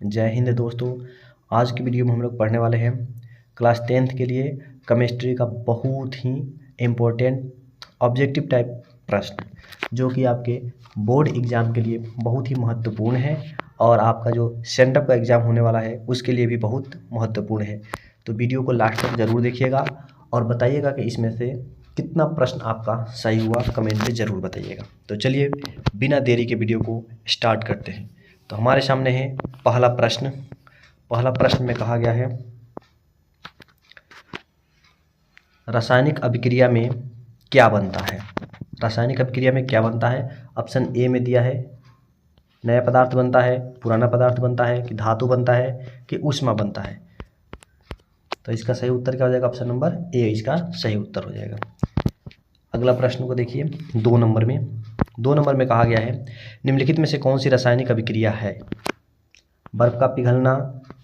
जय हिंद दोस्तों। आज की वीडियो में हम लोग पढ़ने वाले हैं क्लास 10th के लिए केमिस्ट्री का बहुत ही इम्पोर्टेंट ऑब्जेक्टिव टाइप प्रश्न, जो कि आपके बोर्ड एग्ज़ाम के लिए बहुत ही महत्वपूर्ण है और आपका जो सेंटअप का एग्ज़ाम होने वाला है उसके लिए भी बहुत महत्वपूर्ण है। तो वीडियो को लास्ट तक ज़रूर देखिएगा और बताइएगा कि इसमें से कितना प्रश्न आपका सही हुआ, कमेंट में ज़रूर बताइएगा। तो चलिए बिना देरी के वीडियो को स्टार्ट करते हैं। तो हमारे सामने है पहला प्रश्न में कहा गया है रासायनिक अभिक्रिया में क्या बनता है। रासायनिक अभिक्रिया में क्या बनता है? ऑप्शन ए में दिया है नया पदार्थ बनता है, पुराना पदार्थ बनता है, कि धातु बनता है, कि ऊष्मा बनता है। तो इसका सही उत्तर क्या हो जाएगा? ऑप्शन नंबर ए इसका सही उत्तर हो जाएगा। अगला प्रश्न को देखिए, 2 नंबर में कहा गया है निम्नलिखित में से कौन सी रासायनिक अभिक्रिया है? बर्फ का पिघलना,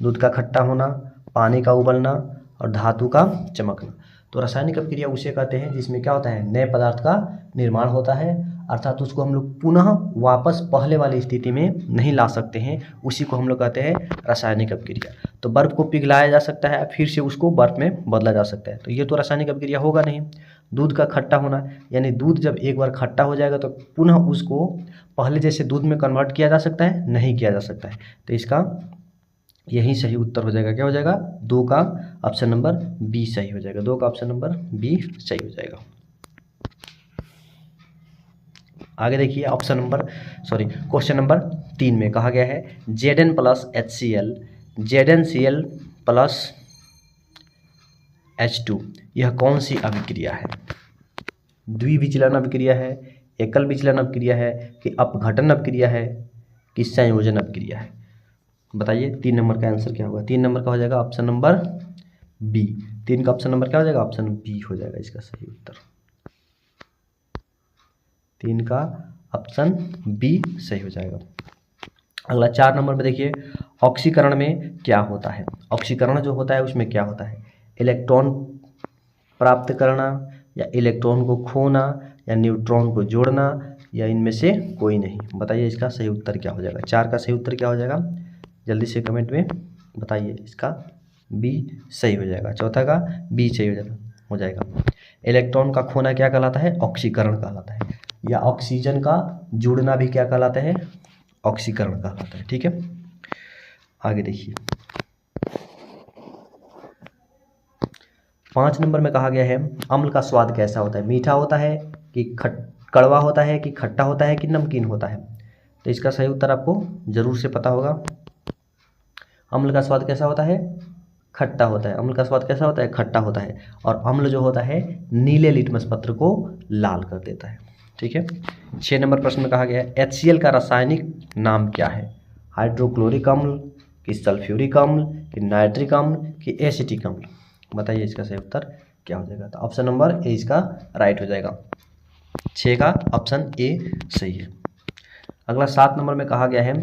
दूध का खट्टा होना, पानी का उबलना और धातु का चमकना। तो रासायनिक अभिक्रिया उसे कहते हैं जिसमें क्या होता है, नए पदार्थ का निर्माण होता है, अर्थात उसको हम लोग पुनः वापस पहले वाली स्थिति में नहीं ला सकते हैं, उसी को हम लोग कहते हैं रासायनिक अभिक्रिया। तो बर्फ को पिघलाया जा सकता है, फिर से उसको बर्फ में बदला जा सकता है, तो ये तो रासायनिक अभिक्रिया होगा नहीं। दूध का खट्टा होना, यानी दूध जब एक बार खट्टा हो जाएगा तो पुनः उसको पहले जैसे दूध में कन्वर्ट किया जा सकता है? नहीं किया जा सकता है। तो इसका यही सही उत्तर हो जाएगा। क्या हो जाएगा? 2 का ऑप्शन नंबर बी सही हो जाएगा। 2 का ऑप्शन नंबर बी सही हो जाएगा। आगे देखिए क्वेश्चन नंबर 3 में कहा गया है Zn plus HCl ZnCl plus H2 यह कौन सी अभिक्रिया है? द्विविचलन अभिक्रिया है, एकल विचलन अभिक्रिया है, कि अपघटन अभिक्रिया है, कि संयोजन अभिक्रिया है? बताइए 3 नंबर का आंसर क्या होगा? 3 नंबर का हो जाएगा ऑप्शन नंबर बी। 3 का ऑप्शन नंबर क्या हो जाएगा? ऑप्शन बी हो जाएगा इसका सही उत्तर। 3 का ऑप्शन बी सही हो जाएगा। अगला 4 नंबर में देखिए, ऑक्सीकरण में क्या होता है? ऑक्सीकरण जो होता है उसमें क्या होता है? इलेक्ट्रॉन प्राप्त करना, या इलेक्ट्रॉन को खोना, या न्यूट्रॉन को जोड़ना, या इनमें से कोई नहीं? बताइए इसका सही उत्तर क्या हो जाएगा? 4 का सही उत्तर क्या हो जाएगा? जल्दी से कमेंट में बताइए। इसका बी सही हो जाएगा। चौथा का बी सही हो जाएगा। इलेक्ट्रॉन का खोना क्या कहलाता है? ऑक्सीकरण कहलाता है। या ऑक्सीजन का जुड़ना भी क्या कहलाता है? ऑक्सीकरण कहलाता है। ठीक है, आगे देखिए 5 नंबर में कहा गया है अम्ल का स्वाद कैसा होता है? मीठा होता है, कि कड़वा होता है, कि खट्टा होता है, कि नमकीन होता है? तो इसका सही उत्तर आपको ज़रूर से पता होगा। अम्ल का स्वाद कैसा होता है? खट्टा होता है। अम्ल का स्वाद कैसा होता है? खट्टा होता है। और अम्ल जो होता है नीले लिटमस पत्र को लाल कर देता है। ठीक है, 6 नंबर प्रश्न में कहा गया है HCl का रासायनिक नाम क्या है? हाइड्रोक्लोरिक अम्ल, कि सल्फ्यूरिक अम्ल, कि नाइट्रिक अम्ल, कि एसिटिक अम्ल? बताइए इसका सही उत्तर क्या हो जाएगा? तो ऑप्शन नंबर ए इसका राइट हो जाएगा। 6 का ऑप्शन ए सही है। अगला 7 नंबर में कहा गया है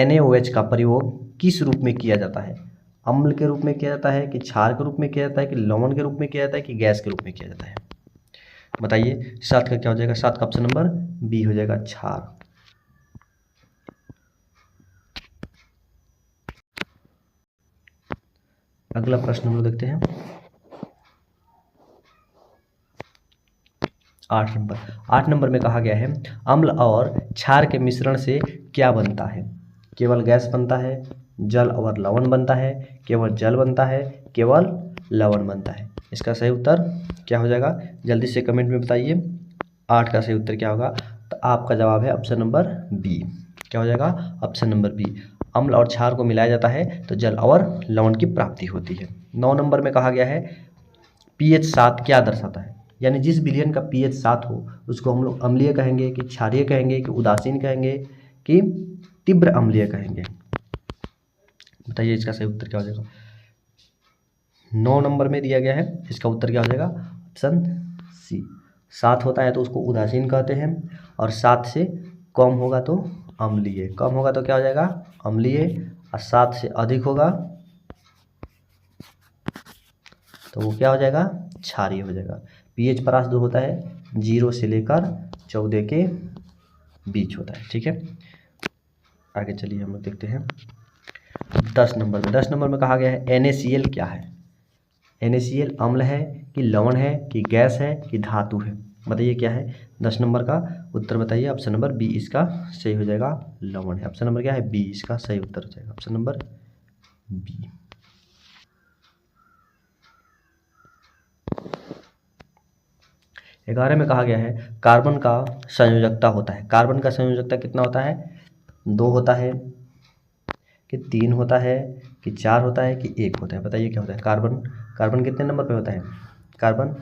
NaOH का प्रयोग किस रूप में किया जाता है? अम्ल के रूप में किया जाता है, कि क्षार के रूप में किया जाता है, कि लवण के रूप में किया जाता है, कि गैस के रूप में किया जाता है? बताइए 7 का क्या हो जाएगा? 7 का ऑप्शन नंबर बी हो जाएगा, क्षार। अगला प्रश्न हम लोग देखते हैं 8 नंबर में कहा गया है अम्ल और क्षार के मिश्रण से क्या बनता है? केवल गैस बनता है, जल और लवण बनता है, केवल जल बनता है, केवल लवण बनता है? इसका सही उत्तर क्या हो जाएगा? जल्दी से कमेंट में बताइए। 8 का सही उत्तर क्या होगा? तो आपका जवाब है ऑप्शन नंबर बी। क्या हो जाएगा? Option number B. अम्ल और क्षार को मिलाया जाता है तो जल और लवण की प्राप्ति होती है। 9 नंबर में कहा गया है pH 7 क्या दर्शाता है? यानी जिस विलयन का pH 7 हो उसको हम लोग अम्लीय कहेंगे, कि क्षारीय कहेंगे, कि उदासीन कहेंगे, कि तीव्र अम्लीय कहेंगे? बताइए इसका सही उत्तर क्या हो जाएगा? 9 नंबर में दिया गया है, इसका उत्तर क्या हो जाएगा? Option C. 7 होता है तो उसको उदासीन कहते हैं, और 7 से कम होगा तो अम्लीय। कम होगा तो क्या हो जाएगा? अम्लीय। और 7 से अधिक होगा तो वो क्या हो जाएगा? क्षारीय हो जाएगा। pH परास दूर होता है 0 से लेकर 14 के बीच होता है। ठीक है, आगे चलिए हम लोग देखते हैं 10 नंबर में कहा गया है NaCl क्या है। NaCl अम्ल है कि लवण है कि गैस है कि धातु है, बताइए क्या है। 10 नंबर का उत्तर बताइए। ऑप्शन नंबर बी इसका सही हो जाएगा, लवण है। ऑप्शन नंबर क्या है, बी इसका सही उत्तर हो जाएगा, ऑप्शन नंबर बी। ग्यारह में कहा गया है कार्बन का संयोजकता होता है। कार्बन का संयोजकता कितना होता है, 2 होता है कि 3 होता है कि 4 होता है कि 1 होता है, बताइए क्या होता है। कार्बन कितने नंबर पे होता है, कार्बन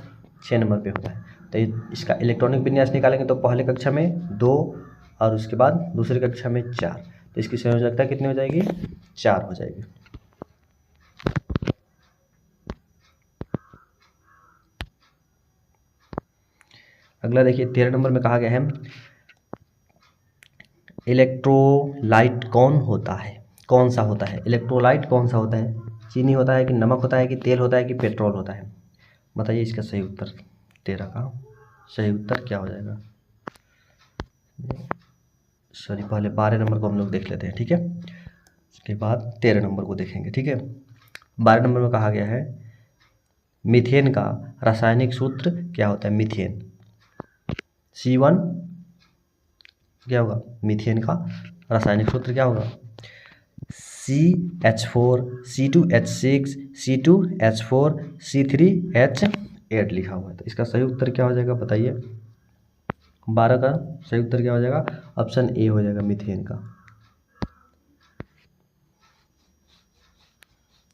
6 नंबर पे होता है। तो इसका इलेक्ट्रॉनिक विन्यास निकालेंगे तो पहले कक्षा में 2 और उसके बाद दूसरी कक्षा में 4, तो इसकी संयोजकता कितनी हो जाएगी, 4 हो जाएगी। अगला देखिए 13 नंबर में कहा गया है इलेक्ट्रोलाइट कौन होता है, कौन सा होता है इलेक्ट्रोलाइट, कौन सा होता है, चीनी होता है कि नमक होता है कि तेल होता है कि पेट्रोल होता है, बताइए इसका सही उत्तर। 13 का सही उत्तर क्या हो जाएगा, सॉरी पहले 12 नंबर को हम लोग देख लेते हैं, ठीक है, उसके बाद 13 नंबर को देखेंगे, ठीक है। 12 नंबर में कहा गया है मीथेन का रासायनिक सूत्र क्या होता है, मीथेन C1 क्या होगा, मीथेन का रासायनिक सूत्र क्या होगा, CH4 C2H6 C2H4 C3H8 लिखा हुआ है। तो इसका सही उत्तर क्या हो जाएगा बताइए। 12 का सही उत्तर क्या हो जाएगा, ऑप्शन ए हो जाएगा, मीथेन का।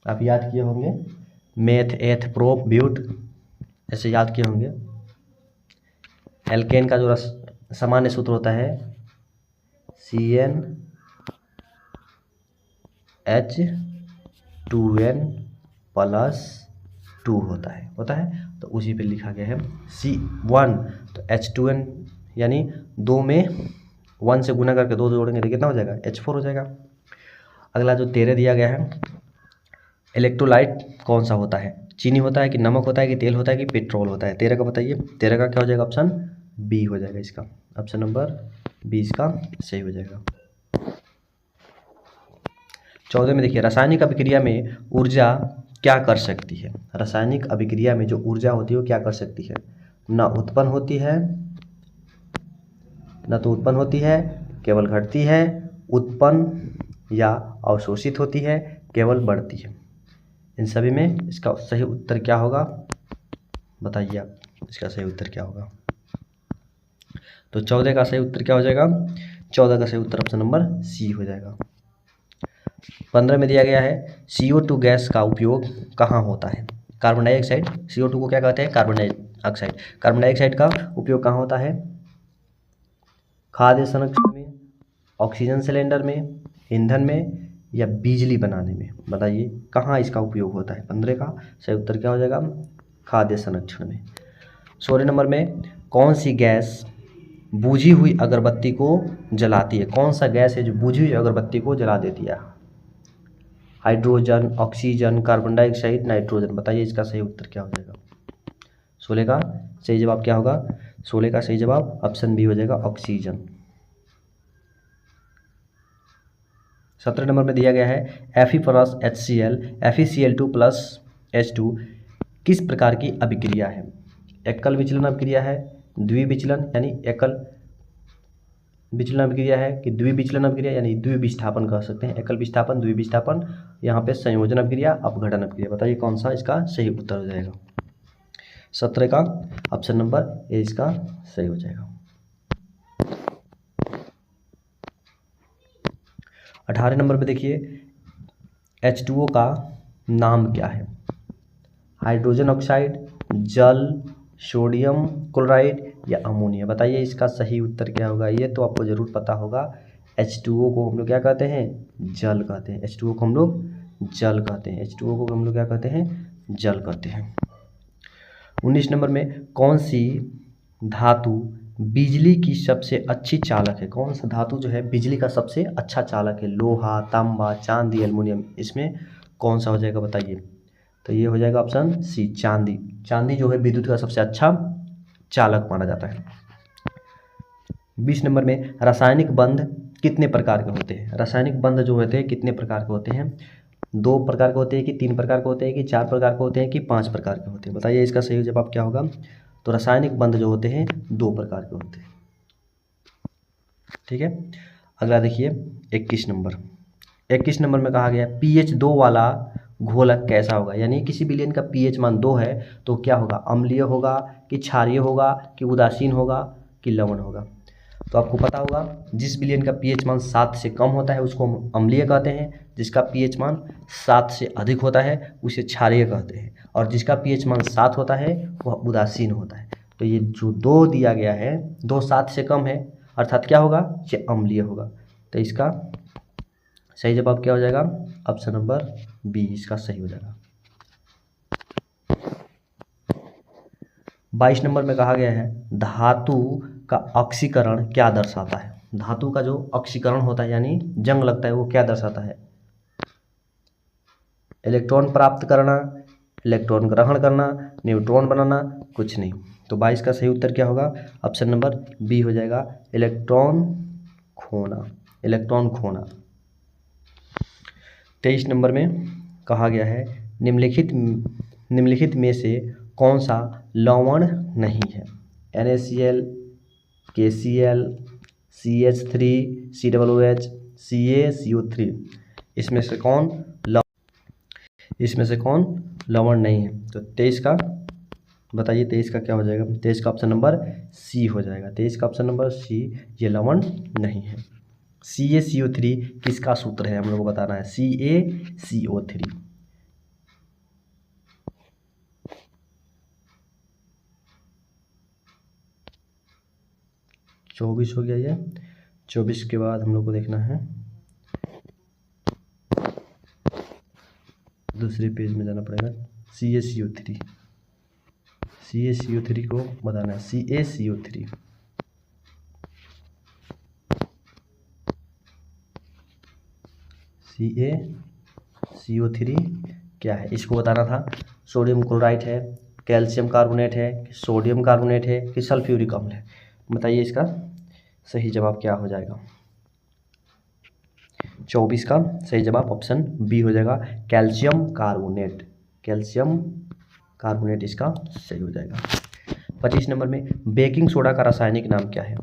आप याद किए होंगे मेथ एथ प्रोप ब्यूट, ऐसे याद किए होंगे। एल्केन का जो सामान्य सूत्र होता है CnH2n+2 होता है, तो उसी पे लिखा गया है C1, तो H2n यानी 2 में 1 से गुना करके 2 जोड़ेंगे तो कितना हो जाएगा, H4 हो जाएगा। अगला जो 13 दिया गया है इलेक्ट्रोलाइट कौन सा होता है, चीनी होता है कि नमक होता है कि तेल होता है कि पेट्रोल होता है, 13 का बताइए। 13 का क्या हो जाएगा, ऑप्शन बी हो जाएगा इसका, ऑप्शन नंबर बी इसका सही हो जाएगा। 14 में देखिए रासायनिक अभिक्रिया में ऊर्जा क्या कर सकती है, रासायनिक अभिक्रिया में जो ऊर्जा होती है वो क्या कर सकती है, न उत्पन्न होती है, न तो उत्पन्न होती है केवल घटती है, उत्पन्न या अवशोषित होती है केवल बढ़ती है। इन सभी में इसका सही उत्तर क्या होगा बताइए आप, इसका सही उत्तर क्या होगा। तो 14 का सही उत्तर क्या हो जाएगा, 14 का सही उत्तर ऑप्शन नंबर सी हो जाएगा। 15 में दिया गया है CO2 गैस का उपयोग कहाँ होता है, कार्बन डाइऑक्साइड, CO2 को क्या कहते हैं, कार्बन डाइऑक्साइड। कार्बन डाइऑक्साइड का उपयोग कहाँ होता है, खाद्य संरक्षण में, ऑक्सीजन सिलेंडर में, ईंधन में या बिजली बनाने में, बताइए कहाँ इसका उपयोग होता है। 15 का सही उत्तर क्या हो जाएगा, खाद्य संरक्षण में। 16 नंबर में कौन सी गैस बुझी हुई अगरबत्ती को जलाती है, कौन सा गैस है जो बुझी हुई अगरबत्ती को जला देती है, hydrogen, oxygen, carbon dioxide, nitrogen, बताइए इसका सही उत्तर क्या हो जाएगा। 16 का सही जवाब क्या होगा, 16 का सही जवाब ऑप्शन बी हो जाएगा, ऑक्सीजन। 17 नंबर में दिया गया है Fe+HCl FeCl2+H2 किस प्रकार की अभिक्रिया है, एकल विचलन अभिक्रिया है, द्विविचलन यानी एकल विचलन अभिक्रिया है कि द्विविचलन अभिक्रिया यानी द्विविस्थापन कह सकते हैं, एकल विस्थापन, द्विविस्थापन, यहाँ पे संयोजन अभिक्रिया, अपघटन अभिक्रिया, बताइए कौन सा इसका सही उत्तर हो जाएगा। 17 का ऑप्शन नंबर ए इसका सही हो जाएगा। 18 नंबर पे देखिए H2O का नाम क्या है, हाइड्रोजन ऑक्साइड, जल, सोडियम क्लोराइड या अमोनिया, बताइए इसका सही उत्तर क्या होगा। ये तो आपको ज़रूर पता होगा, H2O को हम लोग क्या कहते हैं, जल कहते हैं, H2O को हम लोग जल कहते हैं, H2O को हम लोग क्या कहते हैं, जल कहते हैं। 19 नंबर में कौन सी धातु बिजली की सबसे अच्छी चालक है, कौन सा धातु जो है बिजली का सबसे अच्छा चालक है, लोहा, तांबा, चांदी, एल्युमिनियम, इसमें कौन सा हो जाएगा बताइए। तो ये हो जाएगा ऑप्शन सी, चांदी। चांदी जो है विद्युत का सबसे अच्छा चालक माना जाता है। 20 नंबर में रासायनिक बंध कितने प्रकार के होते हैं? रासायनिक बंध जो होते हैं कितने प्रकार के होते हैं? 2 प्रकार के होते हैं कि 3 प्रकार के होते हैं कि 4 प्रकार के होते हैं कि 5 प्रकार के होते हैं? बताइए इसका सही जवाब क्या होगा? तो रासायनिक बंध जो होते हैं 2 प्रकार के होते हैं। ठीक है, अगला देखिए 21 नंबर। 21 नंबर में कहा गया pH 2 वाला घोलक कैसा होगा? यानी किसी विलयन का pH मान 2 है तो क्या होगा? अम्लीय होगा कि क्षारीय होगा कि उदासीन होगा कि लवण होगा? तो आपको पता होगा जिस विलयन का pH मान 7 से कम होता है उसको हम अम्लीय कहते हैं, जिसका pH मान 7 से अधिक होता है उसे क्षारीय कहते हैं, और जिसका pH मान 7 होता है वह उदासीन होता है। तो ये जो 2 दिया गया है, 2 7 से कम है अर्थात क्या होगा? ये अम्लीय होगा। तो इसका सही जवाब क्या हो जाएगा? ऑप्शन नंबर बी इसका सही हो जाएगा। 22 नंबर में कहा गया है धातु का ऑक्सीकरण क्या दर्शाता है? धातु का जो ऑक्सीकरण होता है यानी जंग लगता है वो क्या दर्शाता है? इलेक्ट्रॉन प्राप्त करना, इलेक्ट्रॉन ग्रहण करना, न्यूट्रॉन बनाना, कुछ नहीं। तो 22 का सही उत्तर क्या होगा? ऑप्शन नंबर बी हो जाएगा, इलेक्ट्रॉन खोना, इलेक्ट्रॉन खोना। 23 नंबर में कहा गया है निम्नलिखित में से कौन सा लवण नहीं है? NaCl, KCl, CH3, COOH, CaCO3, इसमें से कौन लवण नहीं है? तो 23 का बताइए, 23 का क्या हो जाएगा? 23 का ऑप्शन नंबर सी हो जाएगा। 23 का ऑप्शन नंबर सी, ये लवण नहीं है। CaCO3 किसका सूत्र है हम लोग को बताना है? CaCO3 24 हो गया। ये 24 के बाद हम लोग को देखना है, दूसरे पेज में जाना पड़ेगा। CaCO3 को बताना है। CaCO3 क्या है इसको बताना था। सोडियम क्लोराइड है, कैल्शियम कार्बोनेट है, सोडियम कार्बोनेट है कि सल्फ्यूरिक अम्ल है? बताइए इसका सही जवाब क्या हो जाएगा? 24 का सही जवाब ऑप्शन बी हो जाएगा, कैल्शियम कार्बोनेट। कैल्शियम कार्बोनेट इसका सही हो जाएगा। 25 नंबर में बेकिंग सोडा का रासायनिक नाम क्या है?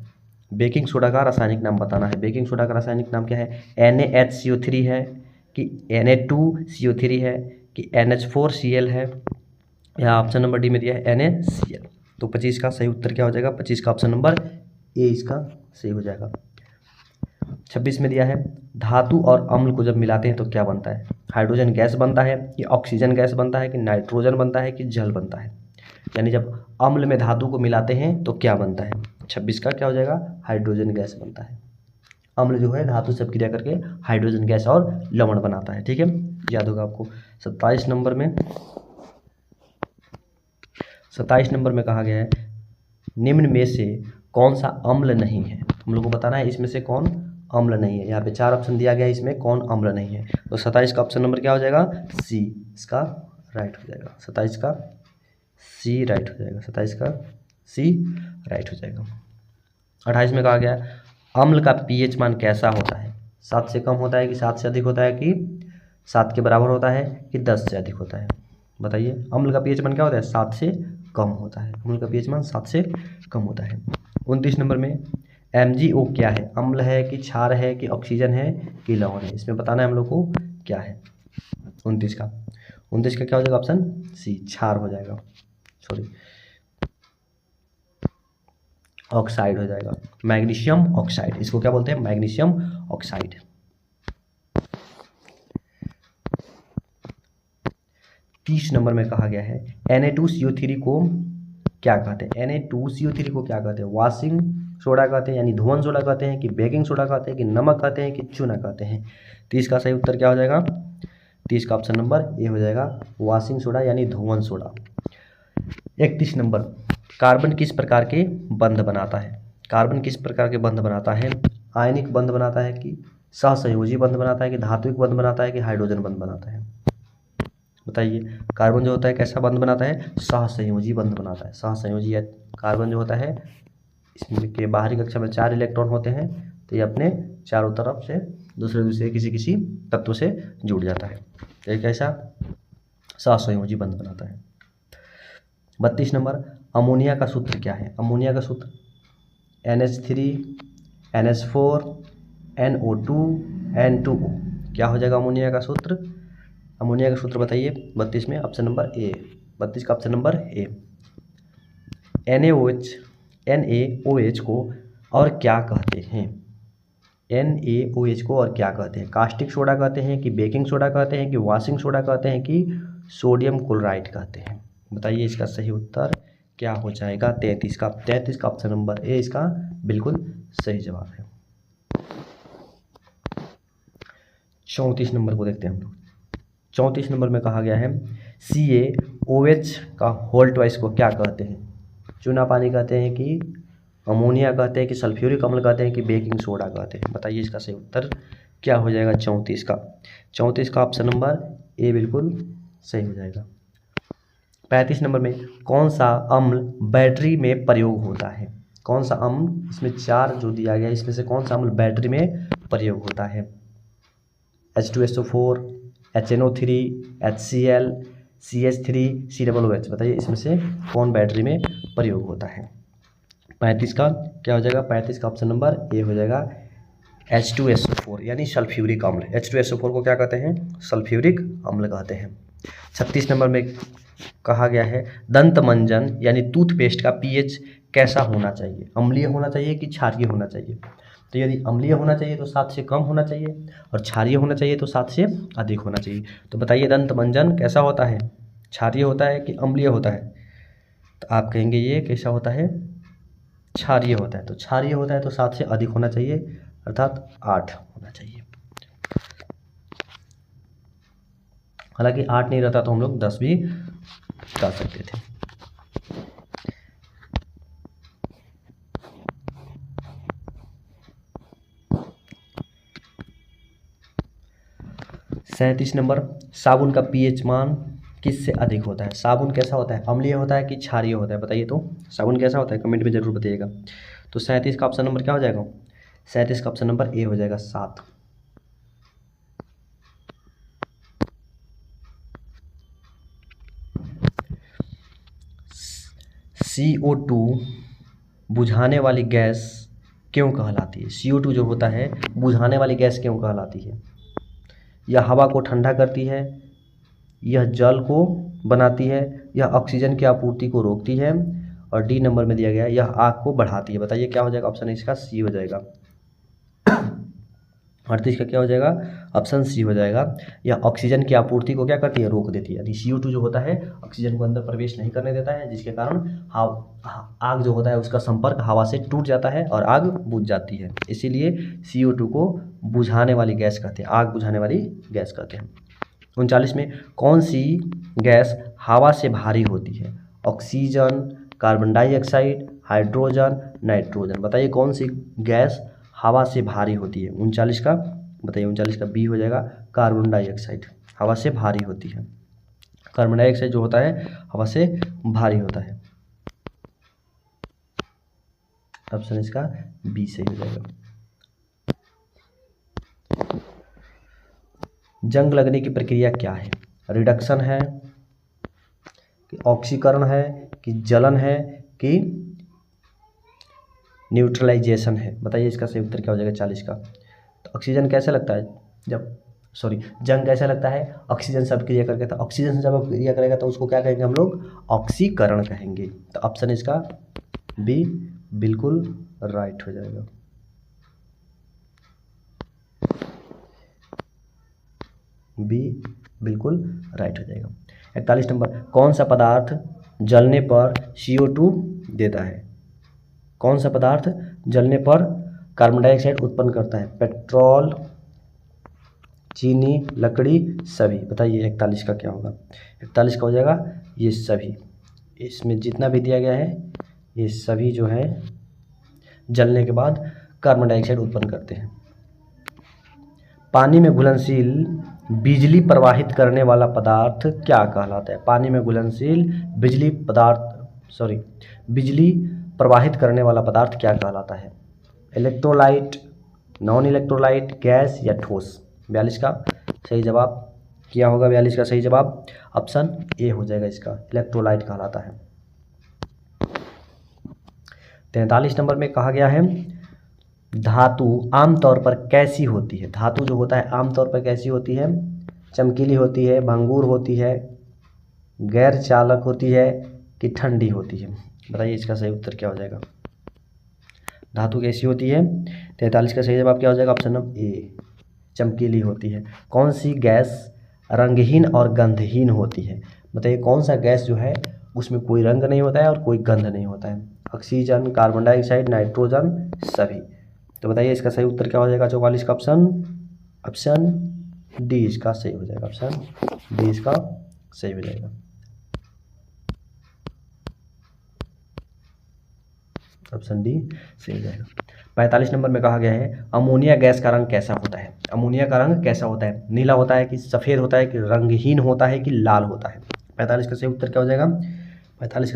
बेकिंग सोडा का रासायनिक नाम बताना है। बेकिंग सोडा का रासायनिक नाम क्या है? NaHCO3 है कि Na2CO3 है कि NH4Cl है, या ऑप्शन नंबर डी में दिया है NaCl। तो 25 का सही उत्तर क्या हो जाएगा? 25 का ऑप्शन नंबर ए इसका सही हो जाएगा। 26 में दिया है धातु और अम्ल को जब मिलाते हैं तो क्या बनता है? हाइड्रोजन गैस बनता है कि ऑक्सीजन गैस बनता है कि नाइट्रोजन बनता है कि जल बनता है? यानी जब अम्ल में धातु को मिलाते हैं तो क्या बनता है? 26 का क्या हो जाएगा? हाइड्रोजन गैस बनता है। अम्ल जो है धातु से क्रिया करके हाइड्रोजन गैस और लवण बनाता है। ठीक है, याद होगा आपको। 27 नंबर में कहा गया है निम्न में से कौन सा अम्ल नहीं है? हम लोग को बताना है इसमें से कौन अम्ल नहीं है। यहाँ पे 4 ऑप्शन दिया गया है, इसमें कौन अम्ल नहीं है? तो 27 का ऑप्शन नंबर क्या हो जाएगा? सी इसका राइट हो जाएगा। 27 का सी राइट हो जाएगा। 27 का सी राइट हो जाएगा। 28 में कहा गया अम्ल का pH मान कैसा होता है? 7 से कम होता है कि 7 से अधिक होता है कि 7 के बराबर होता है कि 10 से अधिक होता है? बताइए, अम्ल का pH मान क्या होता है? 7 से कम होता है। अम्ल का pH मान 7 से कम होता है। 29 नंबर में MgO क्या है? अम्ल है कि क्षार है कि ऑक्सीजन है कि लवण है? इसमें बताना है हम लोग को क्या है। 29 का क्या हो जाएगा? ऑप्शन सी क्षार हो जाएगा, सॉरी ऑक्साइड हो जाएगा। मैग्नीशियम ऑक्साइड, इसको क्या बोलते हैं? Magnesium oxide. 30 नंबर में कहा गया है Na2CO3 को क्या कहते हैं? Na2CO3 को क्या कहते हैं? वॉशिंग सोडा कहते हैं यानी धुआं सोडा कहते हैं कि बेकिंग सोडा कहते हैं कि नमक कहते हैं कि चूना कहते हैं? 30 का सही उत्तर क्या हो जाएगा? 30 का ऑप्शन नंबर ए हो जाएगा, वॉशिंग सोडा यानी धुआं सोडा। 31 नंबर कार्बन किस प्रकार के बंध बनाता है? कार्बन किस प्रकार के बंध बनाता है? आयनिक बंध बनाता है कि सहसंयोजी बंध बनाता है कि धात्विक बंध बनाता है कि हाइड्रोजन बंध बनाता है? बताइए, कार्बन जो होता है कैसा बंध बनाता है? सहसंयोजी बंध बनाता है। सहसंयोजी कार्बन जो होता है इसमें के बाहरी कक्षा में 4 इलेक्ट्रॉन होते हैं, तो ये अपने चारों तरफ से दूसरे दूसरे किसी तत्व से जुड़ जाता है। एक ऐसा सहसंयोजी बंध बनाता है। 32 नंबर, अमोनिया का सूत्र क्या है? अमोनिया का सूत्र NH3 NH4 NO2 N2O। क्या हो जाएगा अमोनिया का सूत्र? अमोनिया का सूत्र बताइए 32 में, ऑप्शन नंबर ए, 32 का ऑप्शन नंबर ए। NaOH को और क्या कहते हैं? NaOH को और क्या कहते हैं? कास्टिक सोडा कहते हैं कि बेकिंग सोडा कहते हैं कि वॉशिंग सोडा कहते हैं कि सोडियम क्लोराइड कहते हैं? बताइए इसका सही उत्तर क्या हो जाएगा? 33 का ऑप्शन नंबर ए इसका बिल्कुल सही जवाब है। 34 नंबर को देखते हैं हम लोग। 34 नंबर में कहा गया है CaOH का होल ट्वाइस को क्या कहते हैं? चूना पानी कहते हैं कि अमोनिया कहते हैं कि सल्फ्यूरिक अम्ल कहते हैं कि बेकिंग सोडा कहते हैं? बताइए इसका सही उत्तर क्या हो जाएगा? 34 का ऑप्शन नंबर ए बिल्कुल सही हो जाएगा। 35 नंबर में कौन सा अम्ल बैटरी में प्रयोग होता है? कौन सा अम्ल, इसमें 4 जो दिया गया है इसमें से कौन सा अम्ल बैटरी में प्रयोग होता है? H2SO4 HNO3 HCl CH3 COOH। बताइए इसमें से कौन बैटरी में प्रयोग होता है? 35 का क्या हो जाएगा? 35 का ऑप्शन नंबर ए हो जाएगा H2SO4 यानी सल्फ्यूरिक अम्ल। H2SO4 को क्या कहते हैं? सल्फ्यूरिक अम्ल कहते हैं। 36 नंबर में कहा गया है दंत मंजन यानी टूथपेस्ट का pH कैसा होना चाहिए? अम्लीय होना चाहिए कि क्षारीय होना चाहिए? तो यदि अम्लीय होना चाहिए तो 7 से कम होना चाहिए और क्षारीय होना चाहिए तो 7 से अधिक होना चाहिए। तो बताइए दंत मंजन कैसा होता है? क्षारीय होता है कि अम्लीय होता है? तो आप कहेंगे ये कैसा होता है? क्षारीय होता है। तो क्षारीय होता है तो 7 से अधिक होना चाहिए, अर्थात 8 होना चाहिए। हालांकि 8 नहीं रहता तो हम लोग 10 भी कर सकते थे। सैंतीस नंबर, साबुन का pH मान किससे अधिक होता है? साबुन कैसा होता है? अम्लीय होता है कि क्षारीय होता है? बताइए तो साबुन कैसा होता है, कमेंट में जरूर बताइएगा। तो 37 का ऑप्शन नंबर क्या हो जाएगा? 37 का ऑप्शन नंबर ए हो जाएगा 7। CO2 बुझाने वाली गैस क्यों कहलाती है? CO2 जो होता है बुझाने वाली गैस क्यों कहलाती है? यह हवा को ठंडा करती है, यह जल को बनाती है, यह ऑक्सीजन की आपूर्ति को रोकती है, और डी नंबर में दिया गया है यह आग को बढ़ाती है। बताइए क्या हो जाएगा? ऑप्शन इसका सी हो जाएगा। 38 का क्या हो जाएगा? ऑप्शन सी हो जाएगा। यह ऑक्सीजन की आपूर्ति को क्या करती है? रोक देती है। यानी CO2 जो होता है ऑक्सीजन को अंदर प्रवेश नहीं करने देता है, जिसके कारण आग जो होता है उसका संपर्क हवा से टूट जाता है और आग बुझ जाती है। इसीलिए CO2 को बुझाने वाली गैस कहते हैं, आग बुझाने वाली गैस कहते हैं। 39 में कौन सी गैस हवा से भारी होती है? Oxygen, carbon dioxide, hydrogen, nitrogen. बताइए कौन सी गैस हवा से भारी होती है? 39 का बताइए। 39 का बी हो जाएगा कार्बन डाइऑक्साइड, हवा से भारी होती है। कार्बन डाइऑक्साइड जो होता है हवा से भारी होता है। ऑप्शन इसका बी सही हो जाएगा। जंग लगने की प्रक्रिया क्या है? रिडक्शन है कि ऑक्सीकरण है कि जलन है कि न्यूट्रलाइजेशन है? बताइए इसका सही उत्तर क्या हो जाएगा? 40 का। तो ऑक्सीजन कैसे लगता है जंग कैसे लगता है? ऑक्सीजन से क्रिया करके, तो ऑक्सीजन से जब क्रिया करेगा तो उसको क्या कहेंगे हम लोग? ऑक्सीकरण कहेंगे। तो ऑप्शन इसका बी बिल्कुल राइट हो जाएगा। बी बिल्कुल राइट हो जाएगा। 41 नंबर, कौन सा पदार्थ जलने पर CO2 देता है? कौन सा पदार्थ जलने पर कार्बन डाइऑक्साइड उत्पन्न करता है? पेट्रोल, चीनी, लकड़ी, सभी। बताइए 41 का क्या होगा? 41 का हो जाएगा ये सभी। इसमें जितना भी दिया गया है ये सभी जो है जलने के बाद कार्बन डाइऑक्साइड उत्पन्न करते हैं। पानी में घुलनशील बिजली प्रवाहित करने वाला पदार्थ क्या कहलाता है? पानी में घुलनशील बिजली प्रवाहित करने वाला पदार्थ क्या कहलाता है? इलेक्ट्रोलाइट, नॉन इलेक्ट्रोलाइट, गैस या ठोस। 42 का सही जवाब क्या होगा? 42 का सही जवाब ऑप्शन ए हो जाएगा, इसका इलेक्ट्रोलाइट कहलाता है। 43 नंबर में कहा गया है धातु आमतौर पर कैसी होती है? धातु जो होता है आमतौर पर कैसी होती है? चमकीली होती है, भंगूर होती है, गैर चालक होती है कि ठंडी होती है? बताइए इसका सही उत्तर क्या हो जाएगा? धातु कैसी होती है? 43 का सही जवाब क्या हो जाएगा? ऑप्शन नंबर ए, चमकीली होती है। कौन सी गैस रंगहीन और गंधहीन होती है? बताइए कौन सा गैस जो है उसमें कोई रंग नहीं होता है और कोई गंध नहीं होता है? ऑक्सीजन, कार्बन डाइऑक्साइड, नाइट्रोजन, सभी। तो बताइए इसका सही उत्तर क्या हो जाएगा? 44 का ऑप्शन डी इसका सही हो जाएगा। ऑप्शन डी इसका सही हो जाएगा। ऑप्शन डी सही हो जाएगा। 45 नंबर में कहा गया है अमोनिया गैस का रंग कैसा होता है? अमोनिया का रंग कैसा होता है? नीला होता है कि सफ़ेद होता है कि रंगहीन होता है कि लाल होता है? 45 का सही उत्तर क्या हो जाएगा? 45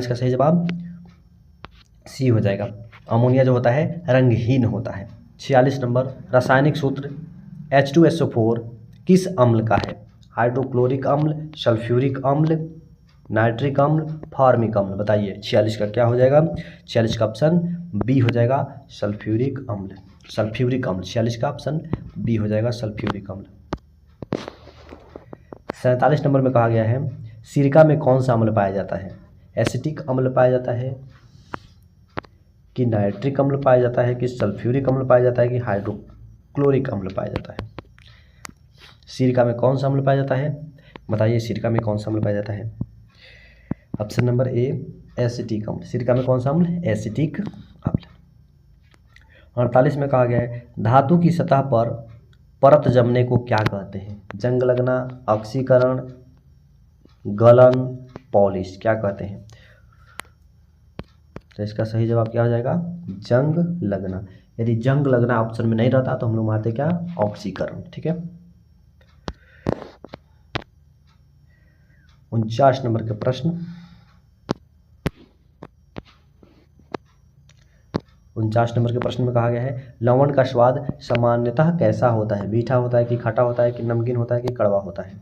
का सही जवाब सी हो जाएगा। अमोनिया जो होता है रंगहीन होता है। 46 नंबर रासायनिक सूत्र H2SO4 किस अम्ल का है? हाइड्रोक्लोरिक अम्ल, सल्फ्यूरिक अम्ल, नाइट्रिक अम्ल, फॉर्मिक अम्ल? बताइए 46 का क्या हो जाएगा? 46 का ऑप्शन बी हो जाएगा, सल्फ्यूरिक अम्ल। 46 का ऑप्शन बी हो जाएगा, सल्फ्यूरिक अम्ल। 47 नंबर में कहा गया है सिरका में कौन सा अम्ल पाया जाता है? एसिटिक अम्ल पाया जाता है कि नाइट्रिक अम्ल पाया जाता है कि सल्फ्यूरिक अम्ल पाया जाता है कि हाइड्रोक्लोरिक अम्ल पाया जाता है? सिरका में कौन सा अम्ल पाया जाता है? बताइए सिरका में कौन सा अम्ल पाया जाता है? ऑप्शन नंबर ए, एसिटिक अम्ल। सिरका में कौन सा अम्ल? एसिटिक अम्ल। 48 में कहा गया है धातु की सतह पर परत जमने को क्या कहते हैं? जंग लगना, ऑक्सीकरण, गलन, पॉलिश, क्या कहते हैं? तो इसका सही जवाब क्या हो जाएगा? जंग लगना। यदि जंग लगना ऑप्शन में नहीं रहता तो हम लोग मारते क्या? ऑक्सीकरण। ठीक है। 49 नंबर के प्रश्न 49 नंबर के प्रश्न में कहा गया है लवण का स्वाद सामान्यतः कैसा होता है? मीठा होता है कि खट्टा होता है कि नमकीन होता है कि कड़वा होता है?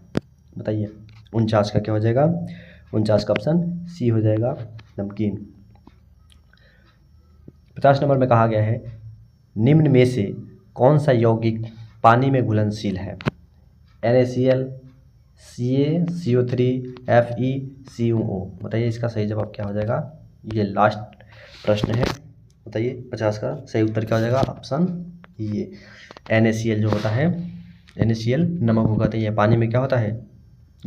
बताइए 49 का क्या हो जाएगा? 49 का ऑप्शन सी हो जाएगा, नमकीन। 50 नंबर में कहा गया है निम्न में से कौन सा यौगिक पानी में घुलनशील है? NaCl, Ca, CO3, Fe, CuO? बताइए इसका सही जवाब क्या हो जाएगा? ये लास्ट प्रश्न है। बताइए 50 का सही उत्तर क्या हो जाएगा? ऑप्शन ये NaCl जो होता है, NaCl नमक होगा तो ये पानी में क्या होता है?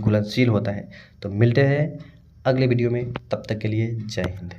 घुलनशील होता है। तो मिलते हैं अगले वीडियो में, तब तक के लिए जय हिंद।